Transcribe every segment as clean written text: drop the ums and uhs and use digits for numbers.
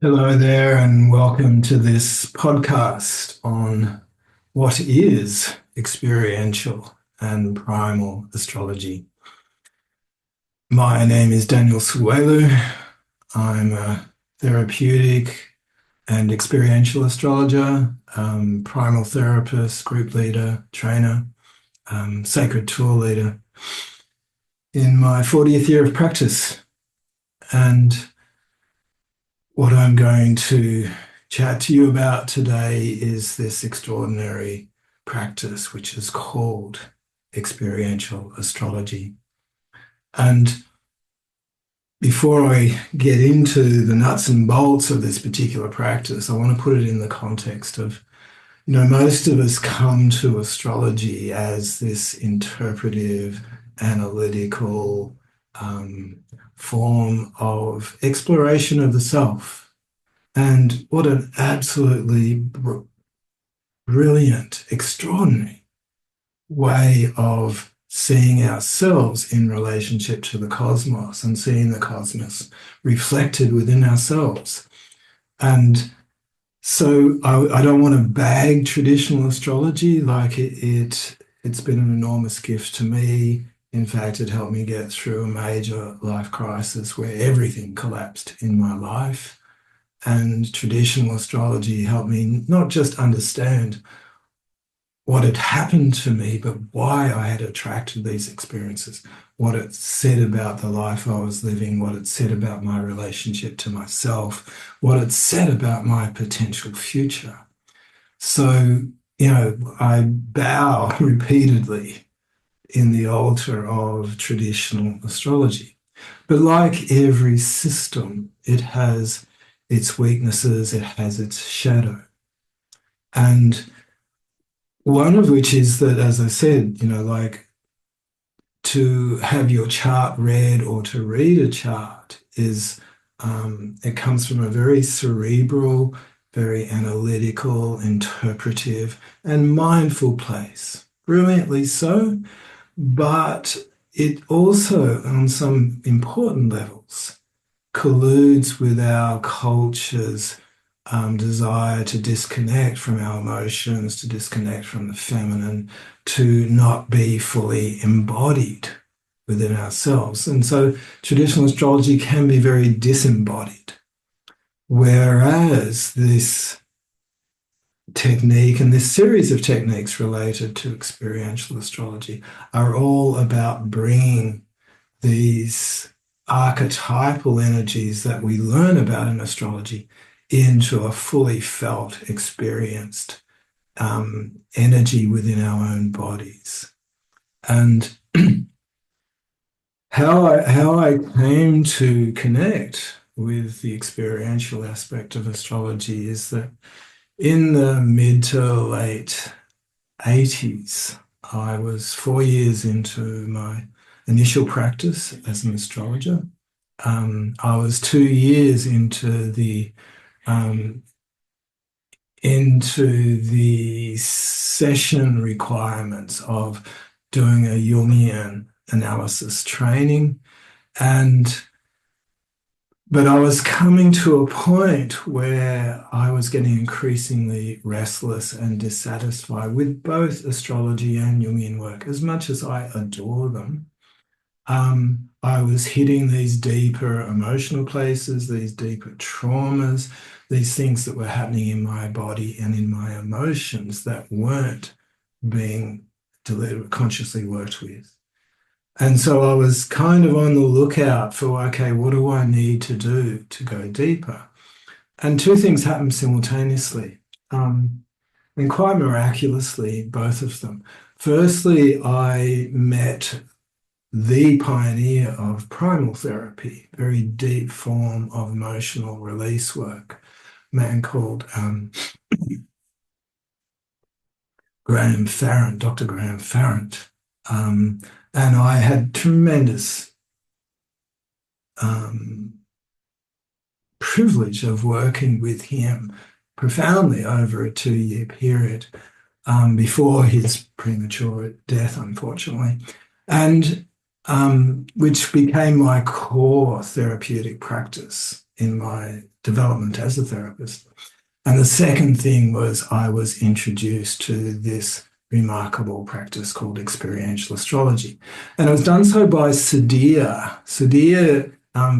Hello there, and welcome to this podcast on what is experiential and primal astrology. My name is Daniel Suelu. I'm a therapeutic and experiential astrologer, primal therapist, group leader, trainer, sacred tool leader in my 40th year of practice. And what I'm going to chat to you about today is this extraordinary practice, which is called experiential astrology. And before I get into the nuts and bolts of this particular practice, I want to put it in the context of, most of us come to astrology as this interpretive, analytical form of exploration of the self. And what an absolutely brilliant, extraordinary way of seeing ourselves in relationship to the cosmos and seeing the cosmos reflected within ourselves. And so I don't want to bag traditional astrology. Like it's been an enormous gift to me. In fact, it helped me get through a major life crisis where everything collapsed in my life. And traditional astrology helped me not just understand what had happened to me, but why I had attracted these experiences, what it said about the life I was living, what it said about my relationship to myself, what it said about my potential future. So, I bow repeatedly in the altar of traditional astrology. But like every system, it has its weaknesses, it has its shadow. And one of which is that, as I said, like to have your chart read or to read a chart is, it comes from a very cerebral, very analytical, interpretive, and mindful place. Brilliantly so, but it also, on some important levels, colludes with our culture's desire to disconnect from our emotions, to disconnect from the feminine, to not be fully embodied within ourselves. And so traditional astrology can be very disembodied, whereas this technique and this series of techniques related to experiential astrology are all about bringing these archetypal energies that we learn about in astrology into a fully felt, experienced energy within our own bodies. And how I came to connect with the experiential aspect of astrology is that in the mid to late 80s, I was 4 years into my initial practice as an astrologer. I was 2 years um, into the session requirements of doing a Jungian analysis training, but I was coming to a point where I was getting increasingly restless and dissatisfied with both astrology and Jungian work. As much as I adore them, I was hitting these deeper emotional places, these deeper traumas, these things that were happening in my body and in my emotions that weren't being consciously worked with. And so I was kind of on the lookout for, okay, what do I need to do to go deeper? And two things happened simultaneously, and quite miraculously, both of them. Firstly, I met the pioneer of primal therapy, very deep form of emotional release work, a man called Graham Farrant, Dr. Graham Farrant. And I had tremendous privilege of working with him profoundly over a 2 year period before his premature death, unfortunately, and which became my core therapeutic practice. in my development as a therapist. And the second thing was I was introduced to this remarkable practice called experiential astrology. And it was done so by Sadir. Sadir,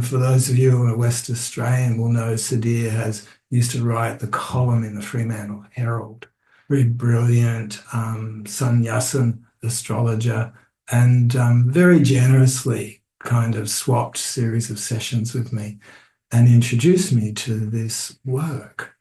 for those of you who are West Australian, will know Sadir used to write the column in the Fremantle Herald. Very brilliant sannyasin astrologer, and very generously kind of swapped series of sessions with me and introduced me to this work.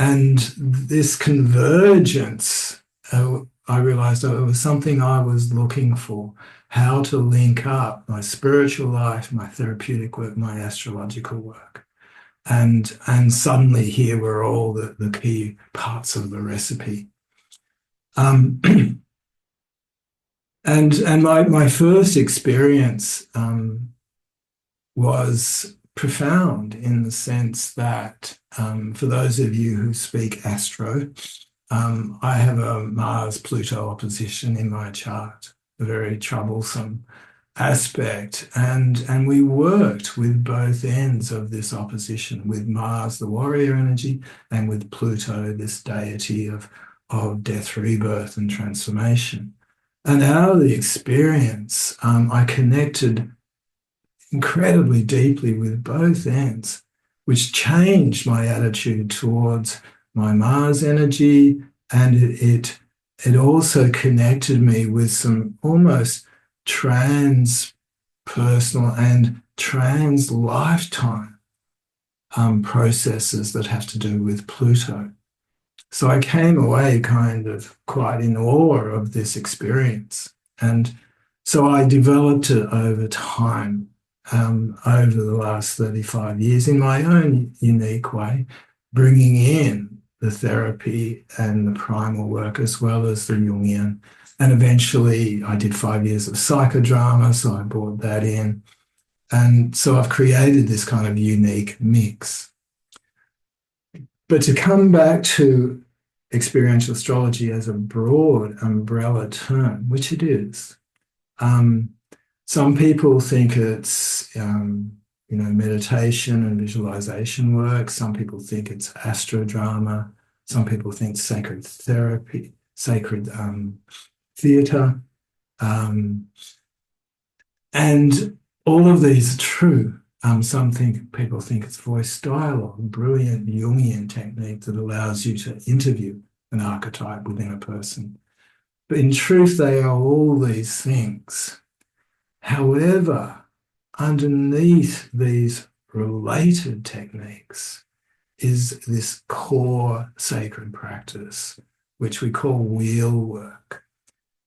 And this convergence, I realized it was something I was looking for, how to link up my spiritual life, my therapeutic work, my astrological work. And suddenly here were all the key parts of the recipe. And my first experience was profound in the sense that for those of you who speak astro, I have a Mars-Pluto opposition in my chart, a very troublesome aspect. And we worked with both ends of this opposition, with Mars, the warrior energy, and with Pluto, this deity of death, rebirth, and transformation. And out of the experience, I connected incredibly deeply with both ends, which changed my attitude towards my Mars energy, and it also connected me with some almost trans-personal and trans-lifetime processes that have to do with Pluto. So I came away kind of quite in awe of this experience. And so I developed it over time, over the last 35 years in my own unique way, bringing in the therapy and the primal work as well as the Jungian. And eventually I did 5 years of psychodrama, so I brought that in. And so I've created this kind of unique mix. But to come back to experiential astrology as a broad umbrella term, which it is, some people think it's meditation and visualization work. Some people think it's astrodrama. Some people think sacred therapy, sacred theatre. And all of these are true. Some people think it's voice dialogue, brilliant Jungian technique that allows you to interview an archetype within a person. But in truth, they are all these things. However, underneath these related techniques is this core sacred practice, which we call wheel work.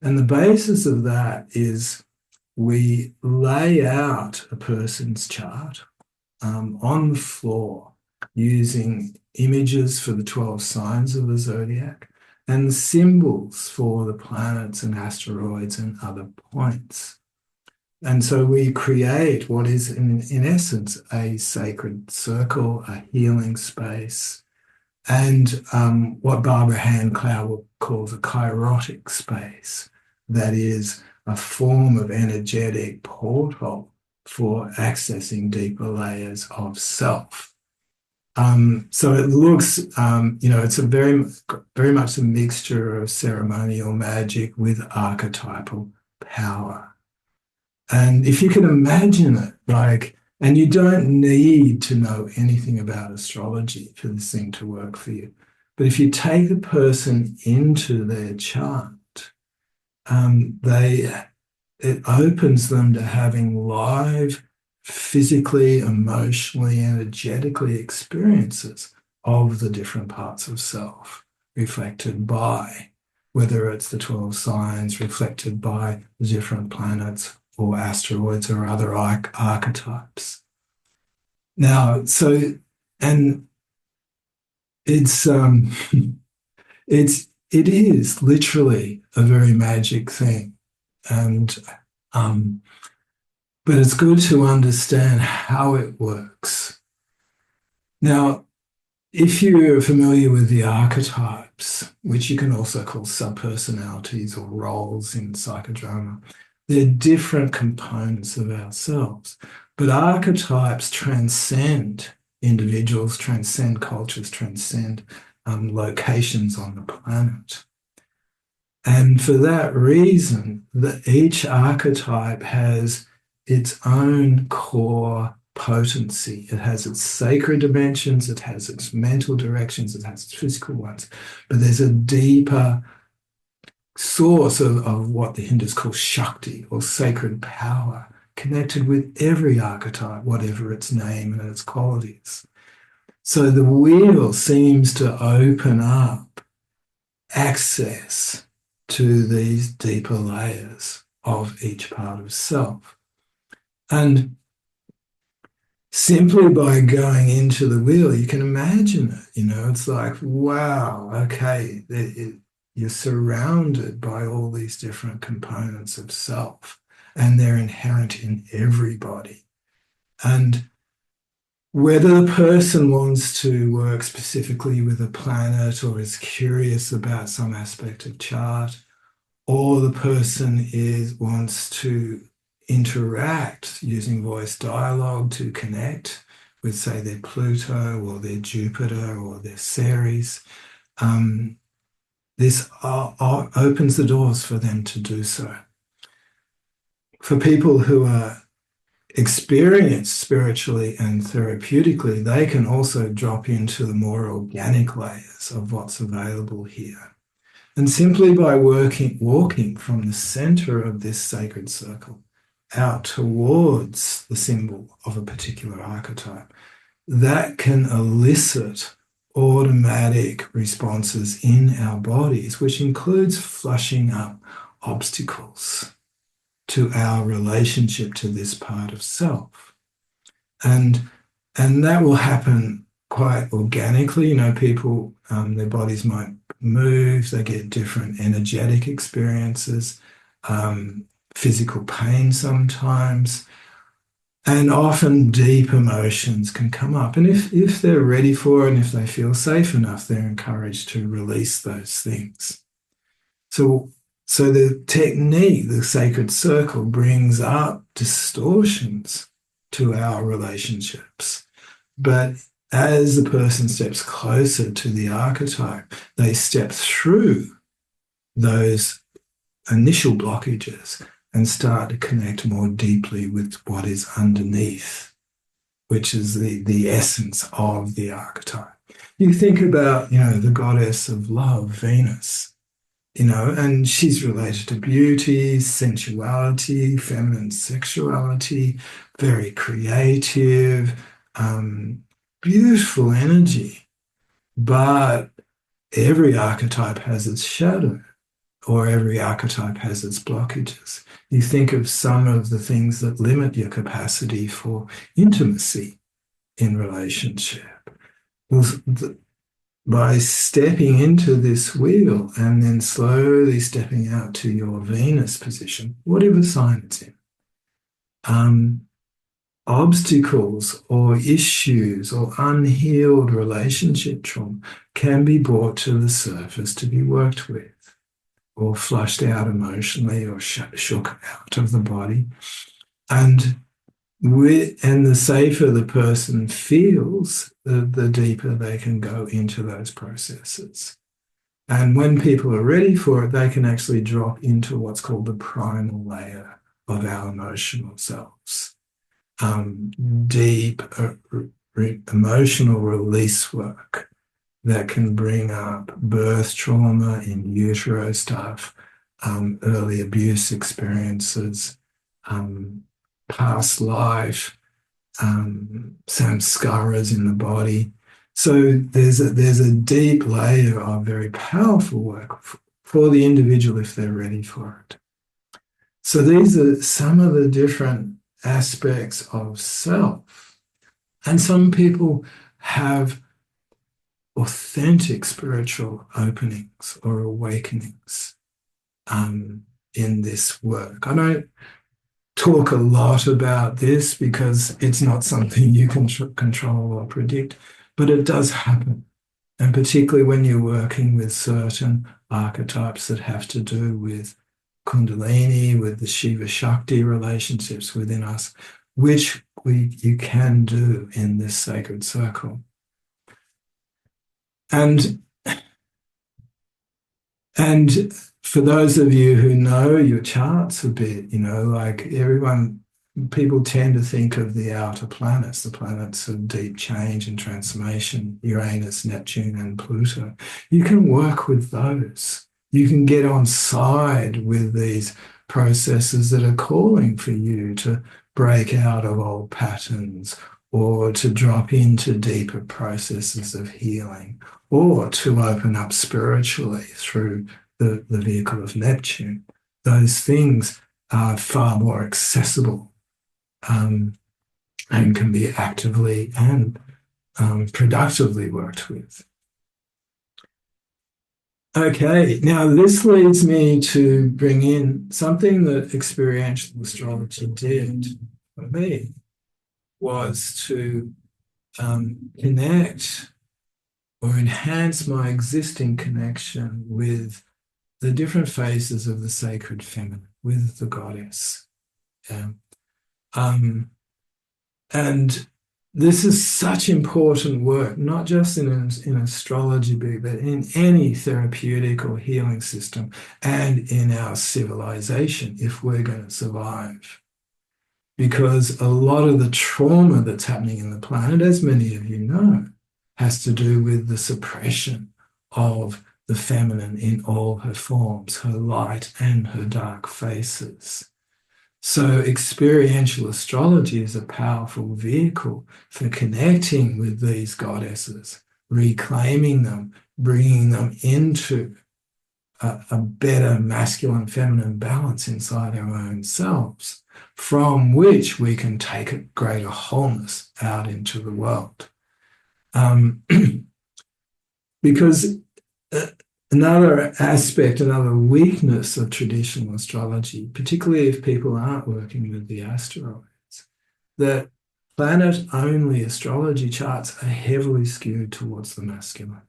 And the basis of that is we lay out a person's chart on the floor using images for the 12 signs of the zodiac and symbols for the planets and asteroids and other points. And so we create what is, in essence, a sacred circle, a healing space, and what Barbara Hand-Clough calls a chirotic space, that is a form of energetic portal for accessing deeper layers of self. So it looks, it's a very much a mixture of ceremonial magic with archetypal power. And if you can imagine it, and you don't need to know anything about astrology for this thing to work for you. But if you take the person into their chart, it opens them to having live, physically, emotionally, energetically experiences of the different parts of self, reflected by, whether it's the 12 signs, reflected by the different planets or asteroids or other archetypes. Now, and it is literally a very magic thing. And but it's good to understand how it works. Now, if you're familiar with the archetypes, which you can also call subpersonalities or roles in psychodrama, they're different components of ourselves. But archetypes transcend individuals, transcend cultures, transcend locations on the planet. And for that reason, each archetype has its own core potency. It has its sacred dimensions, it has its mental directions, it has its physical ones. But there's a deeper source of what the Hindus call Shakti, or sacred power, connected with every archetype, whatever its name and its qualities. So the wheel seems to open up access to these deeper layers of each part of self. And simply by going into the wheel, you can imagine it, it's like, wow, okay, you're surrounded by all these different components of self, and they're inherent in everybody. And whether the person wants to work specifically with a planet or is curious about some aspect of chart, or the person wants to interact using voice dialogue to connect with, say, their Pluto or their Jupiter or their Ceres, this opens the doors for them to do so. For people who are experienced spiritually and therapeutically, they can also drop into the more organic layers of what's available here. And simply by walking from the center of this sacred circle out towards the symbol of a particular archetype, that can elicit automatic responses in our bodies, which includes flushing up obstacles to our relationship to this part of self. And that will happen quite organically. People, their bodies might move, they get different energetic experiences, physical pain sometimes, and often deep emotions can come up. And if they're ready for it and if they feel safe enough, they're encouraged to release those things. So the technique, the sacred circle, brings up distortions to our relationships. But as the person steps closer to the archetype, they step through those initial blockages and start to connect more deeply with what is underneath, which is the essence of the archetype. You think about, the goddess of love, Venus, and she's related to beauty, sensuality, feminine sexuality, very creative, beautiful energy. But every archetype has its shadow, or every archetype has its blockages. You think of some of the things that limit your capacity for intimacy in relationship. Well, by stepping into this wheel and then slowly stepping out to your Venus position, whatever sign it's in, obstacles or issues or unhealed relationship trauma can be brought to the surface to be worked with, or flushed out emotionally, or shook out of the body. And the safer the person feels, the deeper they can go into those processes. And when people are ready for it, they can actually drop into what's called the primal layer of our emotional selves. Deep emotional release work that can bring up birth trauma, in utero stuff, early abuse experiences, past life, samskaras in the body. So there's a deep layer of very powerful work for the individual if they're ready for it. So these are some of the different aspects of self. And some people have authentic spiritual openings or awakenings in this work. I don't talk a lot about this because it's not something you can control or predict, but it does happen. And particularly when you're working with certain archetypes that have to do with Kundalini, with the Shiva Shakti relationships within us, which you can do in this sacred circle. And for those of you who know your charts a bit, like people tend to think of the outer planets, the planets of deep change and transformation, Uranus, Neptune, and Pluto. You can work with those. You can get on side with these processes that are calling for you to break out of old patterns or to drop into deeper processes of healing or to open up spiritually through the vehicle of Neptune. Those things are far more accessible and can be actively and productively worked with. Okay, now this leads me to bring in something that experiential astrology did for me, was to connect or enhance my existing connection with the different phases of the sacred feminine, with the goddess. And this is such important work, not just in astrology, but in any therapeutic or healing system and in our civilization if we're going to survive. Because a lot of the trauma that's happening in the planet, as many of you know, has to do with the suppression of the feminine in all her forms, her light and her dark faces. So experiential astrology is a powerful vehicle for connecting with these goddesses, reclaiming them, bringing them into a better masculine-feminine balance inside our own selves, from which we can take a greater wholeness out into the world. Because another aspect, another weakness of traditional astrology, particularly if people aren't working with the asteroids, that planet-only astrology charts are heavily skewed towards the masculine.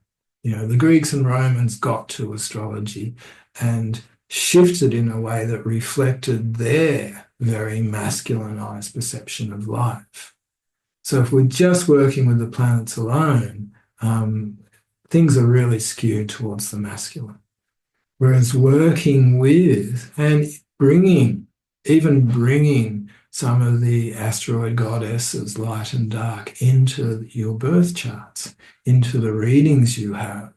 The Greeks and Romans got to astrology and shifted in a way that reflected their very masculinized perception of life. So if we're just working with the planets alone, things are really skewed towards the masculine. Whereas working with and bringing some of the asteroid goddesses, light and dark, into your birth charts, into the readings you have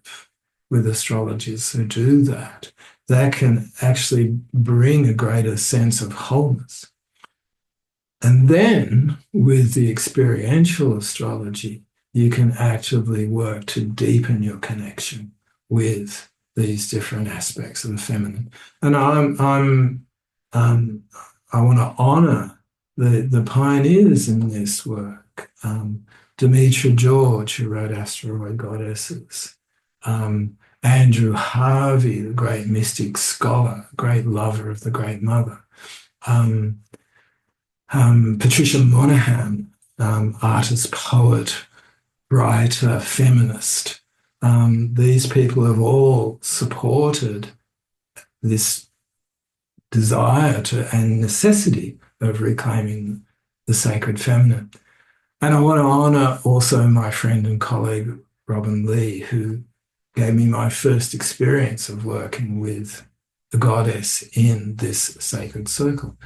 with astrologers who do that, that can actually bring a greater sense of wholeness. And then with the experiential astrology, you can actively work to deepen your connection with these different aspects of the feminine. And I want to honor the pioneers in this work. Demetra George, who wrote Asteroid Goddesses. Andrew Harvey, the great mystic scholar, great lover of the Great Mother. Patricia Monahan, artist, poet, writer, feminist. These people have all supported this desire and necessity of reclaiming the sacred feminine. And I want to honour also my friend and colleague, Robin Lee, who gave me my first experience of working with the goddess in this sacred circle.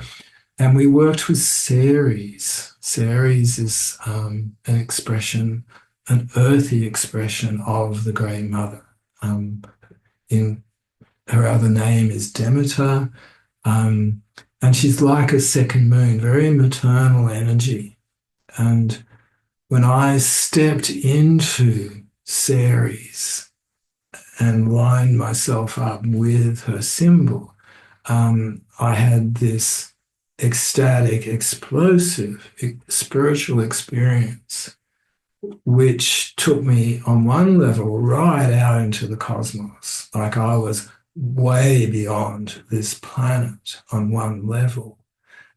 And we worked with Ceres. Ceres is an expression, an earthy expression of the Great Mother. In her other name is Demeter, and she's like a second moon, very maternal energy. And when I stepped into Ceres and lined myself up with her symbol, I had this ecstatic, explosive, spiritual experience, which took me on one level right out into the cosmos. Like I was way beyond this planet on one level.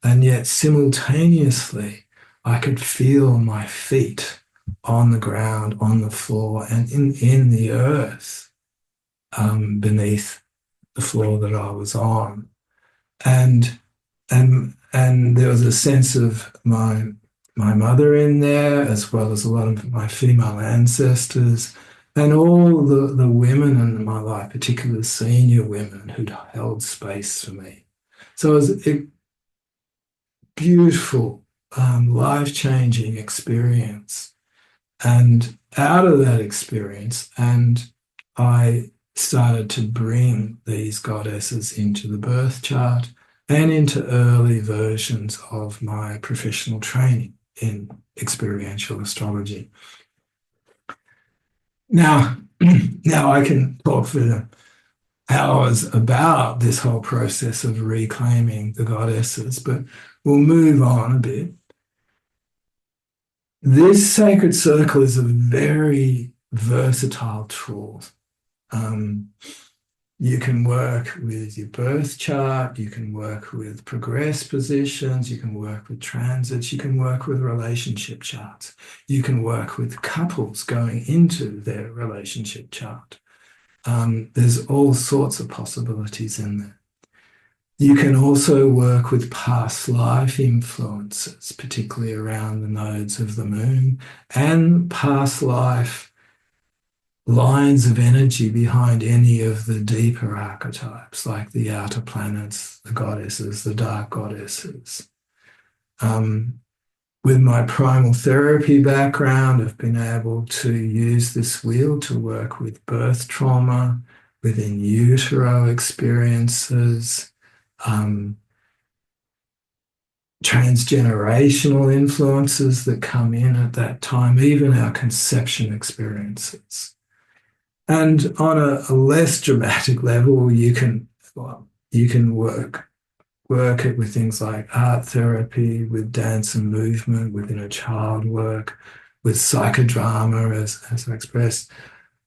And yet simultaneously, I could feel my feet on the ground, on the floor, and in the earth beneath the floor that I was on. And And there was a sense of my mother in there, as well as a lot of my female ancestors, and all the women in my life, particularly senior women who'd held space for me. So it was a beautiful, life-changing experience. And out of that experience, and I started to bring these goddesses into the birth chart and into early versions of my professional training in experiential astrology. Now, now I can talk for hours about this whole process of reclaiming the goddesses, but we'll move on a bit. This sacred circle is a very versatile tool. You can work with your birth chart, you can work with progress positions, you can work with transits, you can work with relationship charts, you can work with couples going into their relationship chart. There's all sorts of possibilities in there. You can also work with past life influences, particularly around the nodes of the moon, and past life lines of energy behind any of the deeper archetypes, like the outer planets, the goddesses, the dark goddesses. With my primal therapy background, I've been able to use this wheel to work with birth trauma, with in utero experiences, transgenerational influences that come in at that time, even our conception experiences. And on a less dramatic level, you can work it with things like art therapy, with dance and movement, with inner child work, with psychodrama, as I expressed,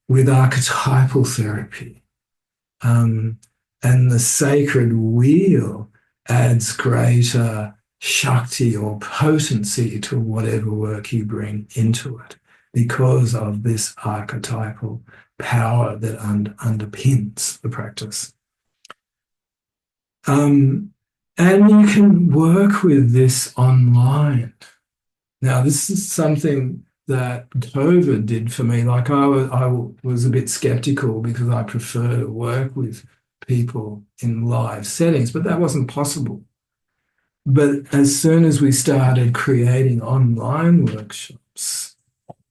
with archetypal therapy. And the sacred wheel adds greater Shakti or potency to whatever work you bring into it because of this archetypal power that underpins the practice. And you can work with this online. Now, this is something that COVID did for me. Like I was a bit skeptical because I prefer to work with people in live settings, but that wasn't possible. But as soon as we started creating online workshops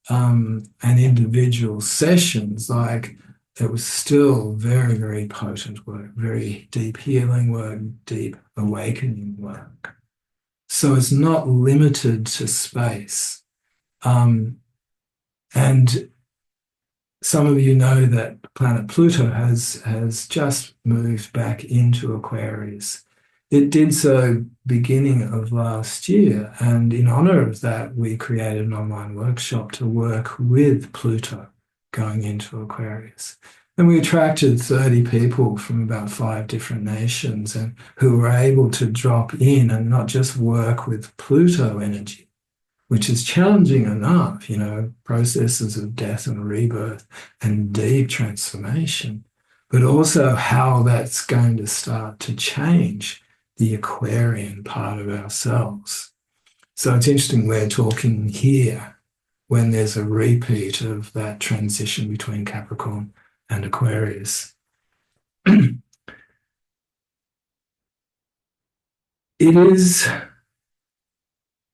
and individual sessions, like it was still very, very potent work, very deep healing work, deep awakening work. So it's not limited to space. And some of you know that planet Pluto has just moved back into Aquarius. It did so beginning of last year, and in honor of that, we created an online workshop to work with Pluto going into Aquarius. And we attracted 30 people from about 5 different nations and who were able to drop in and not just work with Pluto energy, which is challenging enough, processes of death and rebirth and deep transformation, but also how that's going to start to change the Aquarian part of ourselves. So it's interesting we're talking here when there's a repeat of that transition between Capricorn and Aquarius. It is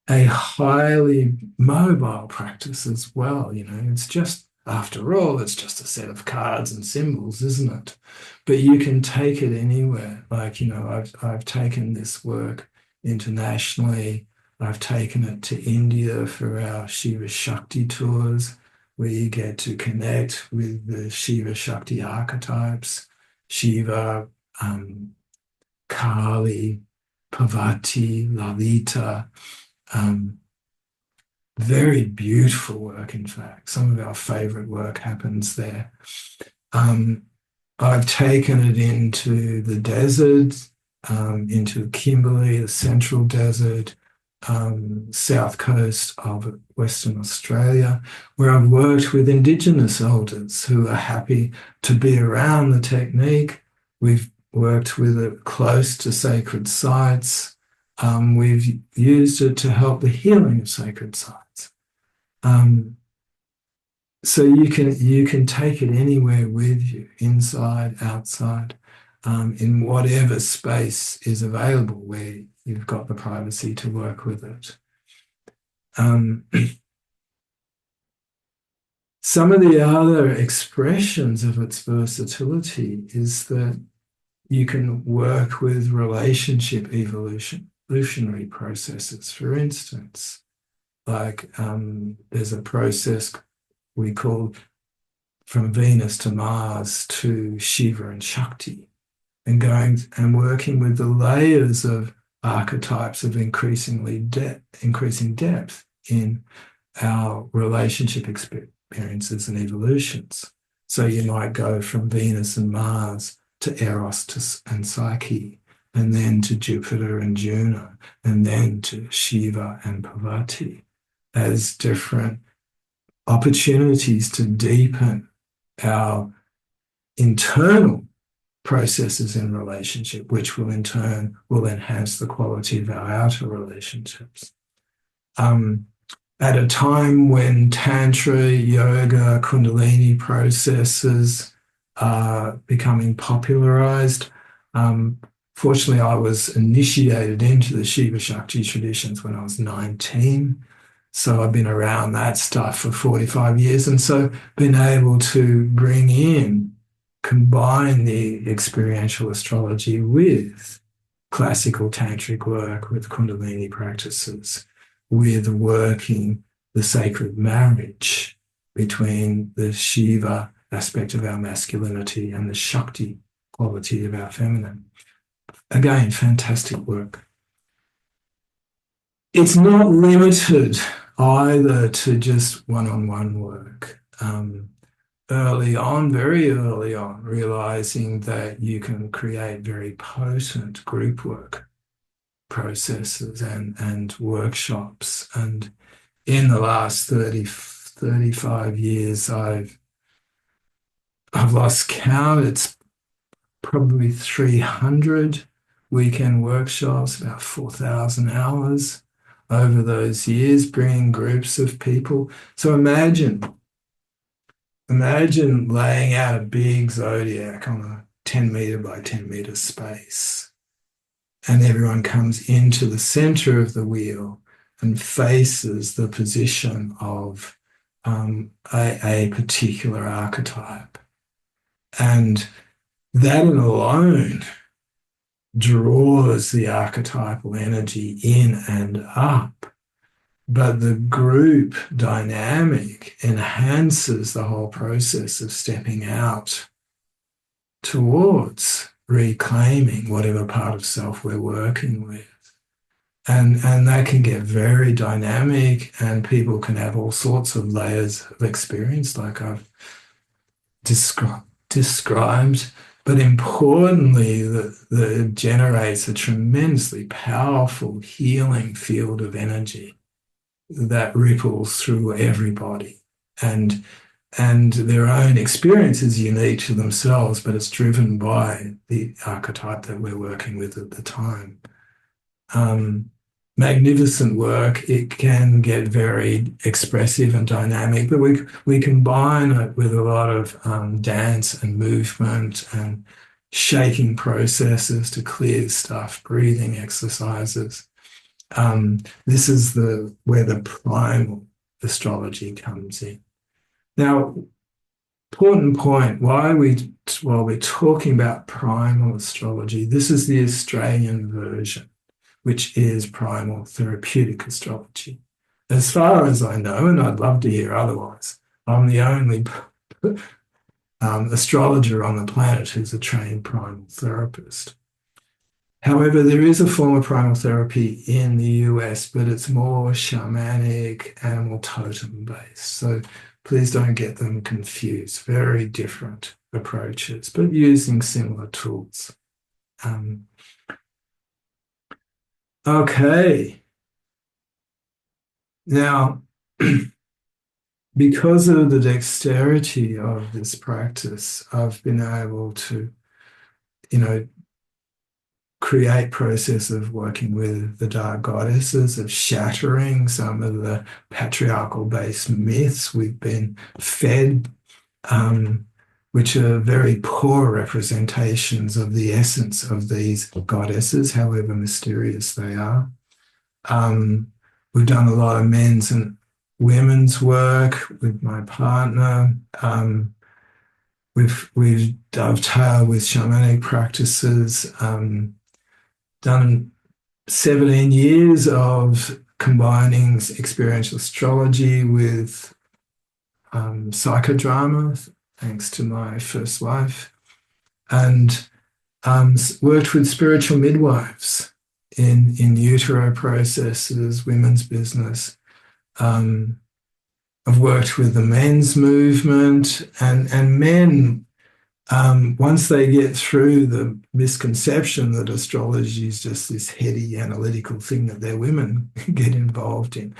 a highly mobile practice as well. It's just, after all, it's just a set of cards and symbols, isn't it? But you can take it anywhere. Like, I've taken this work internationally. I've taken it to India for our Shiva Shakti tours, where you get to connect with the Shiva Shakti archetypes, Shiva, Kali, Parvati, Lalita. Very beautiful work, in fact. Some of our favorite work happens there. I've taken it into the desert, into Kimberley, the central desert, south coast of Western Australia, where I've worked with Indigenous elders who are happy to be around the technique. We've worked with it close to sacred sites. We've used it to help the healing of sacred sites. So you can take it anywhere with you, inside, outside, in whatever space is available where you've got the privacy to work with it. Some of the other expressions of its versatility is that you can work with relationship evolutionary processes. For instance, like there's a process we call from Venus to Mars to Shiva and Shakti, and going and working with the layers of archetypes of increasing depth in our relationship experiences and evolutions. So you might go from Venus and Mars to Eros and Psyche, and then to Jupiter and Juno, and then to Shiva and Parvati as different opportunities to deepen our internal processes in relationship, which will in turn will enhance the quality of our outer relationships. At a time when Tantra, yoga, Kundalini processes are becoming popularized, fortunately, I was initiated into the Shiva Shakti traditions when I was 19. So I've been around that stuff for 45 years. And so been able to combine the experiential astrology with classical tantric work, with Kundalini practices, with working the sacred marriage between the Shiva aspect of our masculinity and the Shakti quality of our feminine. Again, fantastic work. It's not limited either to just one-on-one work. Very early on, realizing that you can create very potent group work processes and workshops. And in the last 35 years, I've lost count. It's probably 300 weekend workshops, about 4,000 hours over those years, bringing groups of people. So imagine laying out a big zodiac on a 10 meter by 10 meter space, and everyone comes into the center of the wheel and faces the position of a particular archetype. And that alone draws the archetypal energy in and up. But the group dynamic enhances the whole process of stepping out towards reclaiming whatever part of self we're working with. And that can get very dynamic, and people can have all sorts of layers of experience like I've described. But importantly, that it generates a tremendously powerful healing field of energy that ripples through everybody, and their own experience is unique to themselves, but it's driven by the archetype that we're working with at the time. Magnificent work. It can get very expressive and dynamic, but we combine it with a lot of dance and movement and shaking processes to clear stuff, breathing exercises. This is where the primal astrology comes in. Now, important point, while we're talking about primal astrology, this is the Australian version, which is primal therapeutic astrology. As far as I know, and I'd love to hear otherwise, I'm the only astrologer on the planet who's a trained primal therapist. However, there is a form of primal therapy in the US, but it's more shamanic, animal totem based. So please don't get them confused. Very different approaches, but using similar tools. Okay. Now, because of the dexterity of this practice, I've been able to, create process of working with the dark goddesses, of shattering some of the patriarchal-based myths we've been fed, which are very poor representations of the essence of these goddesses, however mysterious they are. We've done a lot of men's and women's work with my partner. We've dovetailed with shamanic practices, done 17 years of combining experiential astrology with psychodrama, thanks to my first wife, and worked with spiritual midwives in utero processes, women's business. I've worked with the men's movement, and men, once they get through the misconception that astrology is just this heady analytical thing that their women get involved in,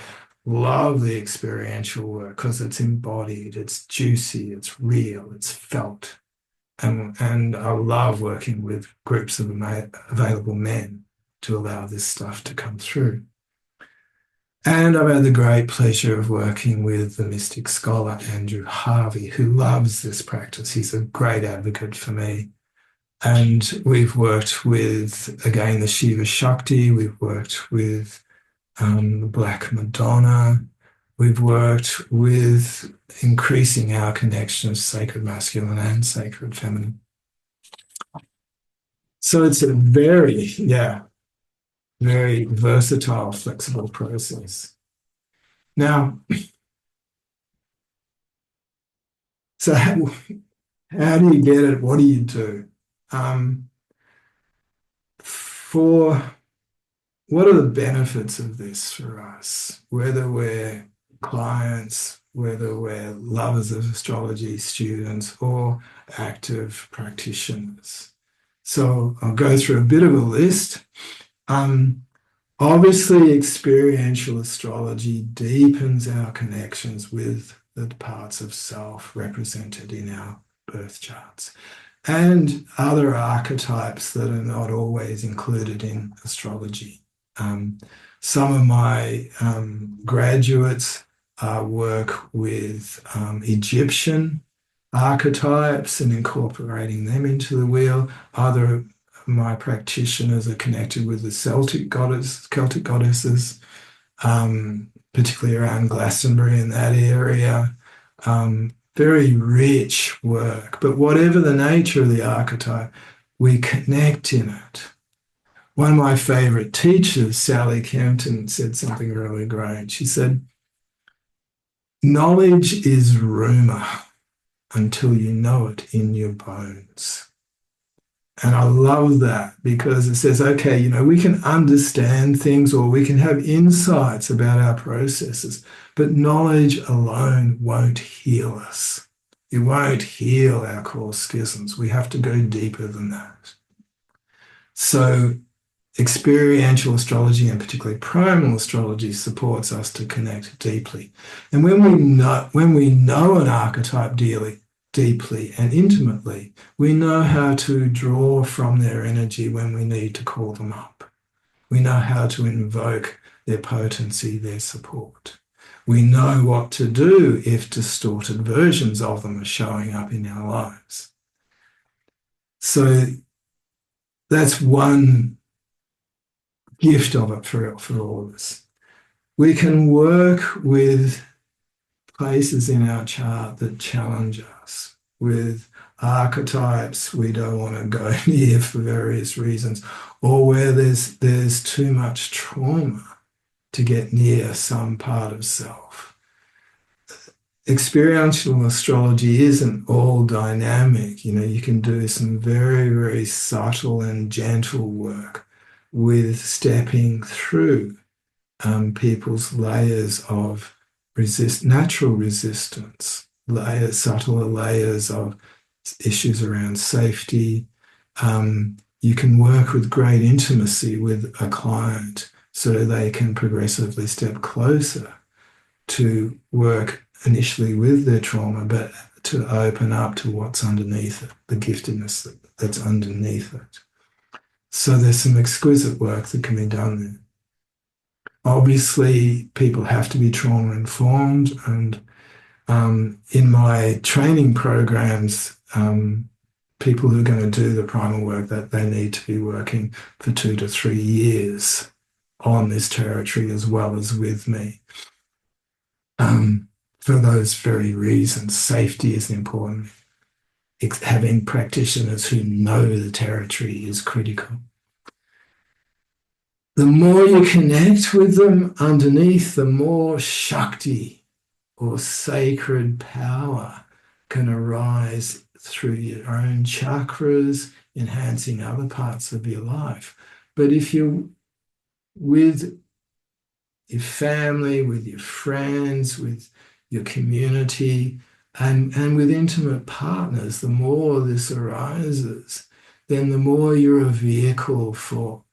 love the experiential work because it's embodied, it's juicy, it's real, it's felt. And I love working with groups of available men to allow this stuff to come through. And I've had the great pleasure of working with the mystic scholar Andrew Harvey, who loves this practice. He's a great advocate for me. And we've worked with, again, the Shiva Shakti. We've worked with the Black Madonna. We've worked with increasing our connection of sacred masculine and sacred feminine. So it's a very versatile, flexible process. Now, so how do you get it? What do you do? What are the benefits of this for us? Whether we're clients, whether we're lovers of astrology, students, or active practitioners. So I'll go through a bit of a list. Obviously, experiential astrology deepens our connections with the parts of self represented in our birth charts and other archetypes that are not always included in astrology. Some of my graduates work with Egyptian archetypes and incorporating them into the wheel. Other my practitioners are connected with the Celtic goddesses, particularly around Glastonbury in that area. Very rich work, but whatever the nature of the archetype, we connect in it. One of my favorite teachers, Sally Kempton, said something really great. She said, "Knowledge is rumor until you know it in your bones." And I love that because it says, okay, we can understand things or we can have insights about our processes, but knowledge alone won't heal us. It won't heal our core schisms. We have to go deeper than that. So experiential astrology, and particularly primal astrology, supports us to connect deeply. And when we know an archetype deeply and intimately, we know how to draw from their energy when we need to call them up. We know how to invoke their potency, their support. We know what to do if distorted versions of them are showing up in our lives. So that's one gift of it for all of us. We can work with places in our chart that challenge us, with archetypes we don't want to go near for various reasons, or where there's too much trauma to get near some part of self. Experiential astrology isn't all dynamic. You can do some very, very subtle and gentle work with stepping through people's layers of natural resistance, subtler layers of issues around safety. You can work with great intimacy with a client so they can progressively step closer to work initially with their trauma, but to open up to what's underneath it, the giftedness that's underneath it. So there's some exquisite work that can be done there. Obviously, people have to be trauma informed, and in my training programs, people who are going to do the primal work, that they need to be working for 2 to 3 years on this territory as well as with me. For those very reasons, safety is important. Having practitioners who know the territory is critical. The more you connect with them underneath, the more Shakti or sacred power can arise through your own chakras, enhancing other parts of your life. But if you're with your family, with your friends, with your community, and with intimate partners, the more this arises, then the more you're a vehicle for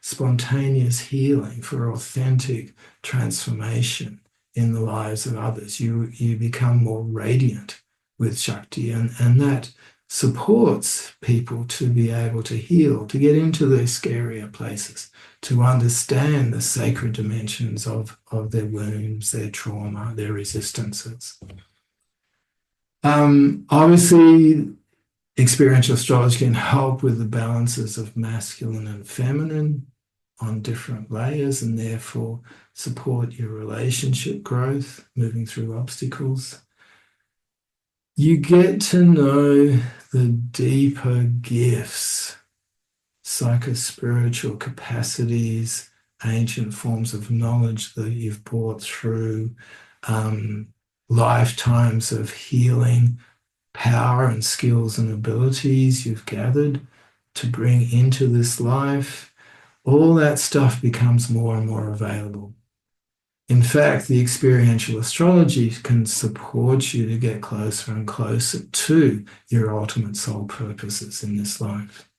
spontaneous healing, for authentic transformation in the lives of others. You become more radiant with Shakti, and that supports people to be able to heal, to get into those scarier places, to understand the sacred dimensions of their wounds, their trauma, their resistances. Obviously, experiential astrology can help with the balances of masculine and feminine on different layers, and therefore support your relationship growth, moving through obstacles. You get to know the deeper gifts, psychospiritual capacities, ancient forms of knowledge that you've brought through lifetimes of healing, power and skills and abilities you've gathered to bring into this life. All that stuff becomes more and more available. In fact, the experiential astrology can support you to get closer and closer to your ultimate soul purposes in this life.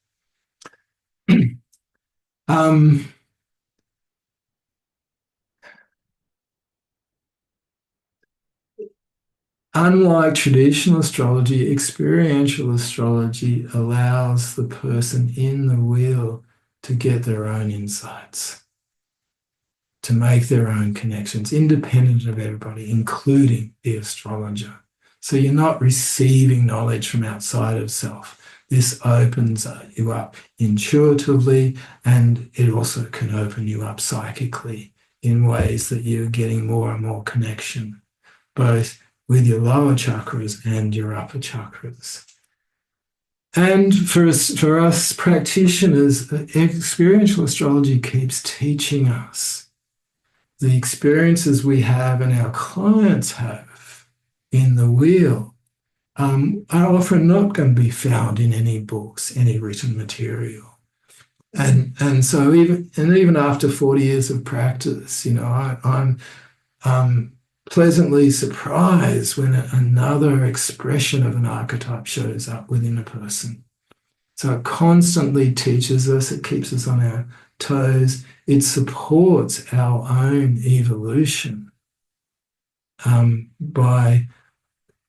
Unlike traditional astrology, experiential astrology allows the person in the wheel to get their own insights, to make their own connections, independent of everybody, including the astrologer. So you're not receiving knowledge from outside of self. This opens you up intuitively, and it also can open you up psychically in ways that you're getting more and more connection, both with your lower chakras and your upper chakras. And for us practitioners, experiential astrology keeps teaching us the experiences we have and our clients have in the wheel are often not going to be found in any books, any written material. And so even after 40 years of practice, I'm pleasantly surprised when another expression of an archetype shows up within a person. So it constantly teaches us, it keeps us on our toes, it supports our own evolution by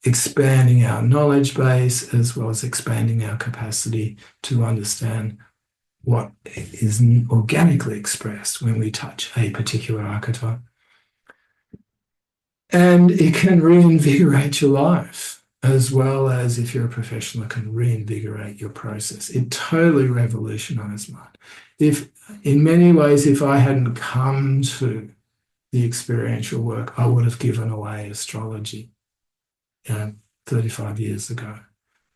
expanding our knowledge base as well as expanding our capacity to understand what is organically expressed when we touch a particular archetype. And it can reinvigorate your life, as well as, if you're a professional, it can reinvigorate your process. It totally revolutionized mine. In many ways, if I hadn't come to the experiential work, I would have given away astrology 35 years ago.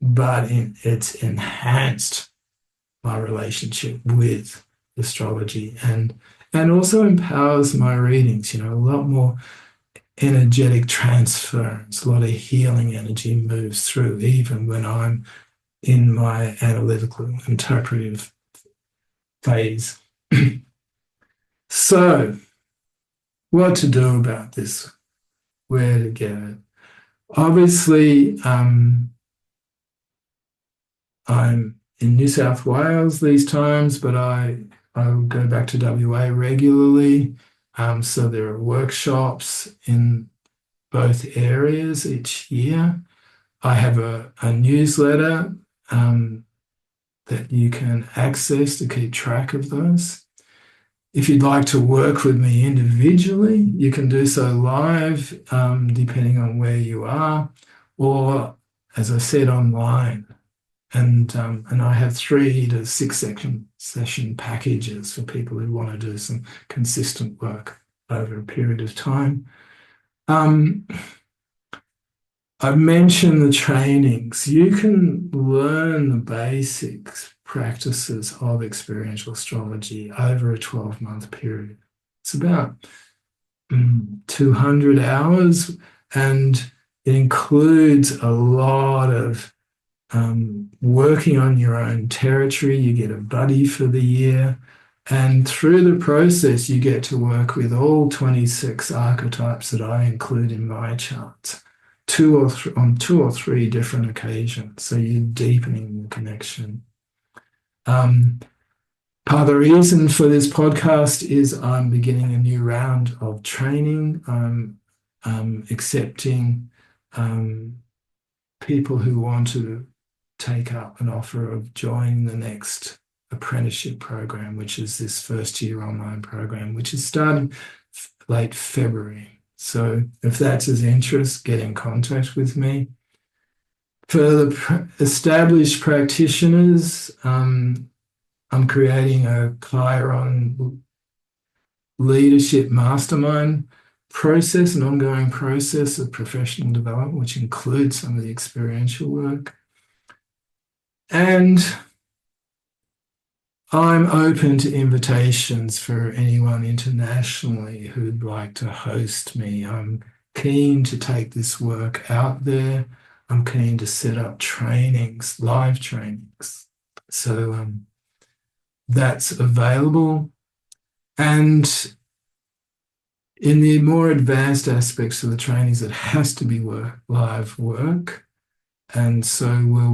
But it's enhanced my relationship with astrology and also empowers my readings, a lot more energetic transference, a lot of healing energy moves through, even when I'm in my analytical, interpretive phase. So, what to do about this? Where to get it? Obviously, I'm in New South Wales these times, but I go back to WA regularly. So there are workshops in both areas each year. I have a newsletter that that you can access to keep track of those. If you'd like to work with me individually, you can do so live, depending on where you are, or, as I said, online. And I have 3 to 6 session packages for people who want to do some consistent work over a period of time. I've mentioned the trainings. You can learn the basics, practices of experiential astrology over a 12-month period. It's about 200 hours, and it includes a lot of working on your own territory. You get a buddy for the year, and through the process, you get to work with all 26 archetypes that I include in my charts, on 2 or 3 different occasions. So you're deepening the connection. Part of the reason for this podcast is I'm beginning a new round of training. I'm accepting people who want to take up an offer of joining the next apprenticeship program, which is this first-year online program, which is starting late February. So if that's of interest, get in contact with me. For the established practitioners, I'm creating a Chiron leadership mastermind process, an ongoing process of professional development, which includes some of the experiential work. And I'm open to invitations for anyone internationally who'd like to host me. I'm keen to take this work out there. I'm keen to set up trainings, live trainings. So that's available. And in the more advanced aspects of the trainings, it has to be live work. And so we'll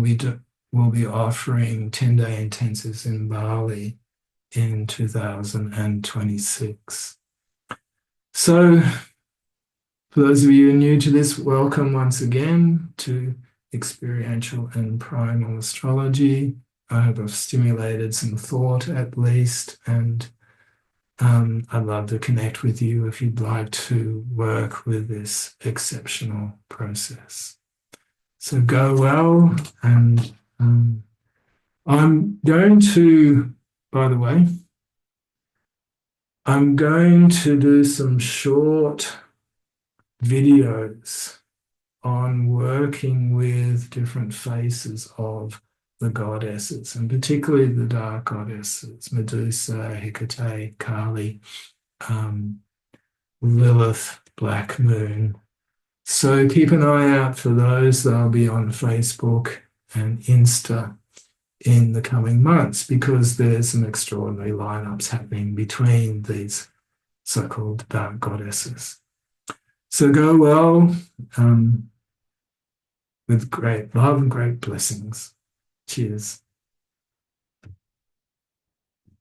be offering 10-day intensives in Bali in 2026. So for those of you who are new to this, welcome once again to Experiential and Primal Astrology. I hope I've stimulated some thought at least, and I'd love to connect with you if you'd like to work with this exceptional process. So go well, and I'm going to, by the way, I'm going to do some short videos on working with different faces of the goddesses, and particularly the dark goddesses, Medusa, Hecate, Kali, Lilith, Black Moon. So keep an eye out for those. They'll be on Facebook and Insta in the coming months, because there's some extraordinary lineups happening between these so-called dark goddesses. So go well, with great love and great blessings. Cheers.